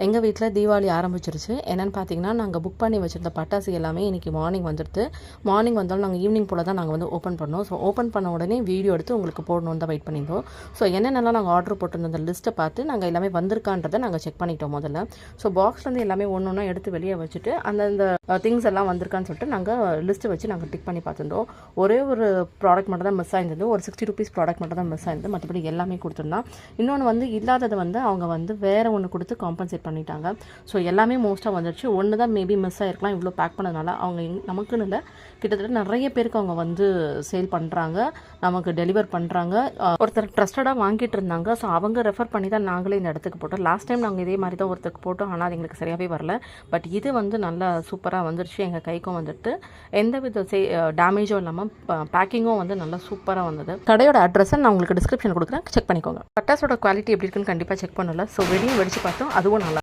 எங்கள் வீட்டில் தீபாவளி ஆரம்பிச்சிருச்சு. என்னென்னு பார்த்தீங்கன்னா, நாங்கள் புக் பண்ணி வச்சுருந்த பட்டாசு எல்லாமே இன்றைக்கி மார்னிங் வந்துடுது. மார்னிங் வந்தாலும் நாங்கள் ஈவினிங் போல் தான் நாங்கள் வந்து ஓப்பன் பண்ணோம். ஸோ ஓப்பன் பண்ண உடனே வீடியோ எடுத்து உங்களுக்கு போடணுன்னு தான் வெயிட் பண்ணியிருந்தோம். ஸோ என்னென்னலாம் நாங்கள் ஆர்டர் போட்டிருந்த அந்த லிஸ்ட்டை பார்த்து நாங்கள் எல்லாமே வந்திருக்கான்றதை நாங்கள் செக் பண்ணிட்டோம் முதல்ல. ஸோ பாக்ஸ்லேருந்து எல்லாமே ஒன்று ஒன்றா எடுத்து வெளியே வச்சுட்டு அந்தந்த திங்ஸ் எல்லாம் வந்திருக்கான்னு சொல்லிட்டு நாங்கள் லிஸ்ட்டு வச்சு நாங்கள் டிக் பண்ணி பார்த்துருந்தோம். ஒரே ஒரு ப்ராடக்ட் மட்டும் தான் மிஸ் ஆயிருந்தது. ஒரு 60 rupees ப்ராடக்ட் மட்டும் தான் மிஸ் ஆயிருந்தது. மற்றபடி எல்லாமே கொடுத்துருந்தோம். இன்னொன்று வந்து இல்லாததை வந்து அவங்க வந்து வேறு ஒன்று கொடுத்து காம்பன்சேட் பண்ணிட்டாங்க. ஸோ எல்லாமே மோஸ்ட்டாக வந்துடுச்சு. ஒன்று தான் மேபி மிஸ் ஆகிருக்கலாம். இவ்வளோ பேக் பண்ணதுனால அவங்க நமக்குன்னு இல்லை, கிட்டத்தட்ட நிறைய பேருக்கு அவங்க வந்து சேல் பண்ணுறாங்க, நமக்கு டெலிவர் பண்ணுறாங்க. ஒருத்தர் ட்ரஸ்டடாக வாங்கிட்டு இருந்தாங்க. ஸோ அவங்க ரெஃபர் பண்ணி தான் நாங்களே இந்த இடத்துக்கு போட்டோம். லாஸ்ட் டைம் நாங்கள் இதே மாதிரி தான் ஒருத்தருக்கு போட்டோம், ஆனால் அது எங்களுக்கு சரியாகவே வரல. பட் இது வந்து நல்லா சூப்பராக வந்துடுச்சு. எங்கள் கைக்கும் வந்துட்டு எந்த வித டேமேஜும் இல்லாமல் பேக்கிங்கும் வந்து நல்லா சூப்பராக வந்தது. கடையோட அட்ரஸை நான் உங்களுக்கு டிஸ்கிரிப்ஷன் கொடுக்குறேன், செக் பண்ணிக்கோங்க. பட்டாசோட குவாலிட்டி எப்படி இருக்குன்னு கண்டிப்பாக செக் பண்ணல. ஸோ வெளியே வெடிச்சு பார்த்தோம், அதுவும் நல்லா